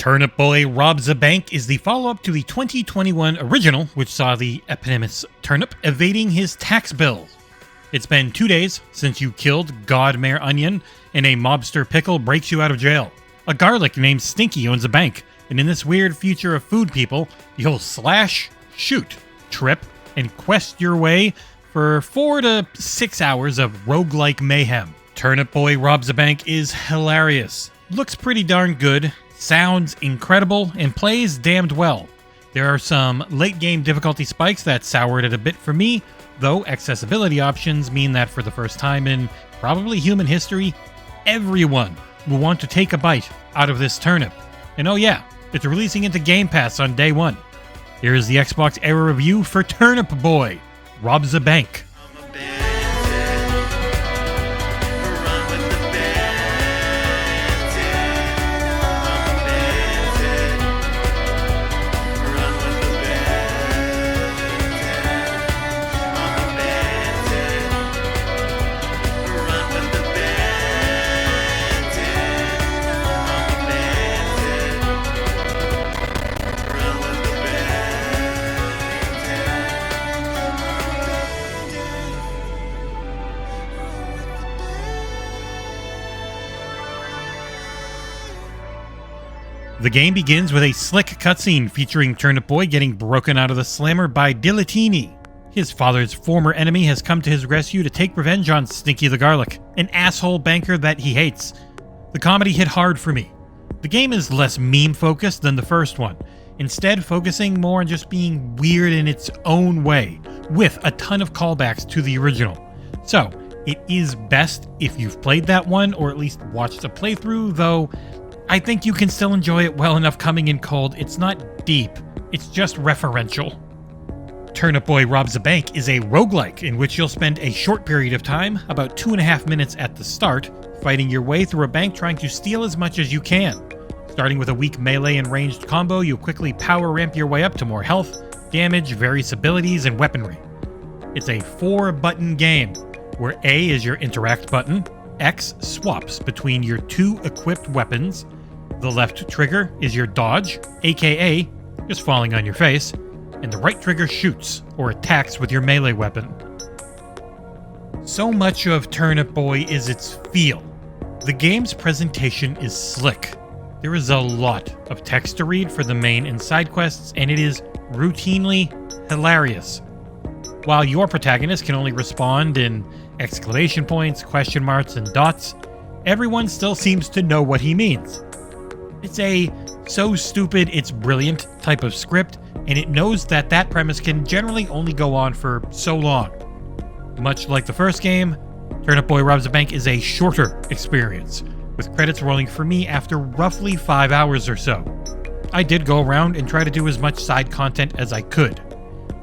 Turnip Boy Robs a Bank is the follow-up to the 2021 original, which saw the eponymous Turnip evading his tax bill. It's been 2 days since you killed God Mayor Onion, and a mobster pickle breaks you out of jail. A garlic named Stinky owns a bank, and in this weird future of food people, you'll slash, shoot, trip, and quest your way for 4 to 6 hours of roguelike mayhem. Turnip Boy Robs a Bank is hilarious, looks pretty darn good, sounds incredible, and plays damned well. There are some late game difficulty spikes that soured it a bit for me, though accessibility options mean that for the first time in probably human history, everyone will want to take a bite out of this turnip. And oh yeah, it's releasing into Game Pass on day one. Here is the XboxEra review for Turnip Boy Robs a Bank. The game begins with a slick cutscene featuring Turnip Boy getting broken out of the slammer by Dilatini. His father's former enemy has come to his rescue to take revenge on Stinky the Garlic, an asshole banker that he hates. The comedy hit hard for me. The game is less meme-focused than the first one, instead focusing more on just being weird in its own way, with a ton of callbacks to the original. So, it is best if you've played that one, or at least watched a playthrough, though I think you can still enjoy it well enough coming in cold. It's not deep, it's just referential. Turnip Boy Robs a Bank is a roguelike in which you'll spend a short period of time, about 2.5 minutes at the start, fighting your way through a bank trying to steal as much as you can. Starting with a weak melee and ranged combo, you'll quickly power ramp your way up to more health, damage, various abilities, and weaponry. It's a 4-button game, where A is your interact button, X swaps between your 2 equipped weapons, the left trigger is your dodge, aka just falling on your face, and the right trigger shoots or attacks with your melee weapon. So much of Turnip Boy is its feel. The game's presentation is slick. There is a lot of text to read for the main and side quests, and it is routinely hilarious. While your protagonist can only respond in exclamation points, question marks, and dots, everyone still seems to know what he means. It's a so stupid it's brilliant type of script, and it knows that that premise can generally only go on for so long. Much like the first game, Turnip Boy Robs a Bank is a shorter experience, with credits rolling for me after roughly 5 hours or so. I did go around and try to do as much side content as I could.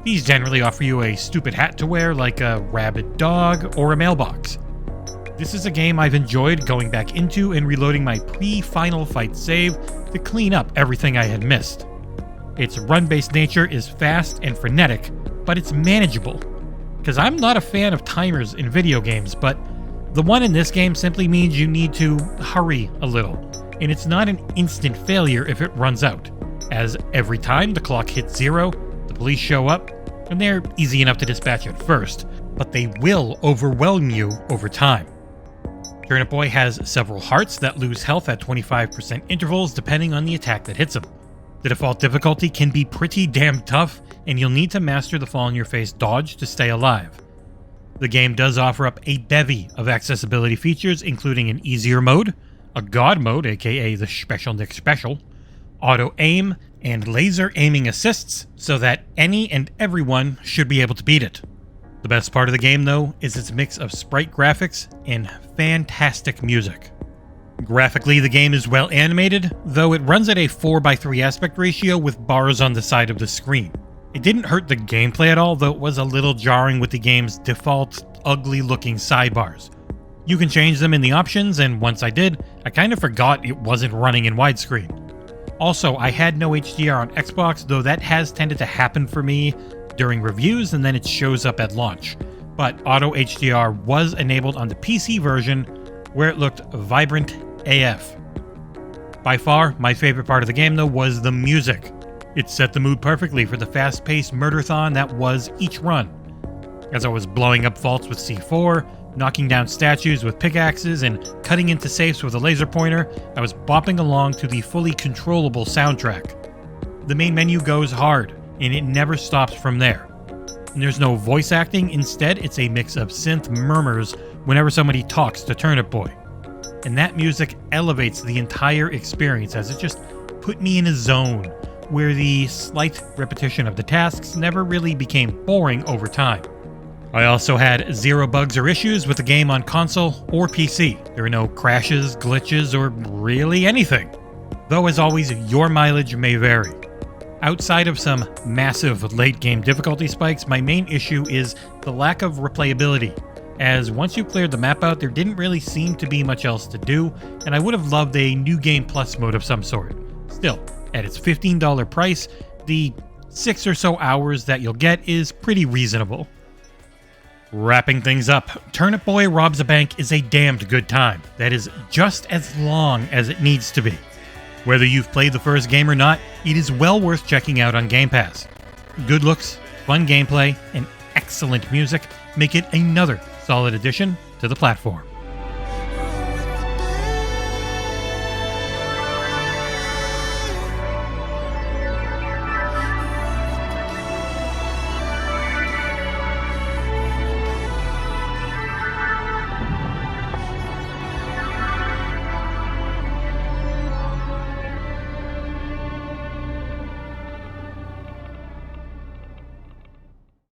These generally offer you a stupid hat to wear, like a rabid dog or a mailbox. This is a game I've enjoyed going back into and reloading my pre-final fight save to clean up everything I had missed. Its run-based nature is fast and frenetic, but it's manageable. Because I'm not a fan of timers in video games, but the one in this game simply means you need to hurry a little, and it's not an instant failure if it runs out, as every time the clock hits 0, the police show up, and they're easy enough to dispatch at first, but they will overwhelm you over time. Turnip Boy has several hearts that lose health at 25% intervals depending on the attack that hits them. The default difficulty can be pretty damn tough, and you'll need to master the fall-on-your-face dodge to stay alive. The game does offer up a bevy of accessibility features, including an easier mode, a god mode, aka the Special Nick Special, auto-aim, and laser aiming assists, so that any and everyone should be able to beat it. The best part of the game, though, is its mix of sprite graphics and fantastic music. Graphically, the game is well animated, though it runs at a 4:3 aspect ratio with bars on the side of the screen. It didn't hurt the gameplay at all, though it was a little jarring with the game's default, ugly-looking sidebars. You can change them in the options, and once I did, I kind of forgot it wasn't running in widescreen. Also, I had no HDR on Xbox, though that has tended to happen for me during reviews and then it shows up at launch. But Auto HDR was enabled on the PC version, where it looked vibrant AF. By far, my favorite part of the game, though, was the music. It set the mood perfectly for the fast-paced murder-thon that was each run. As I was blowing up vaults with C4, knocking down statues with pickaxes, and cutting into safes with a laser pointer, I was bopping along to the fully controllable soundtrack. The main menu goes hard, and it never stops from there. And there's no voice acting, instead it's a mix of synth murmurs whenever somebody talks to Turnip Boy. And that music elevates the entire experience as it just put me in a zone where the slight repetition of the tasks never really became boring over time. I also had zero bugs or issues with the game on console or PC. There were no crashes, glitches, or really anything. Though as always, your mileage may vary. Outside of some massive late-game difficulty spikes, my main issue is the lack of replayability, as once you cleared the map out, there didn't really seem to be much else to do, and I would have loved a New Game Plus mode of some sort. Still, at its $15 price, the 6 or so hours that you'll get is pretty reasonable. Wrapping things up, Turnip Boy Robs a Bank is a damned good time that is just as long as it needs to be. Whether you've played the first game or not, it is well worth checking out on Game Pass. Good looks, fun gameplay, and excellent music make it another solid addition to the platform.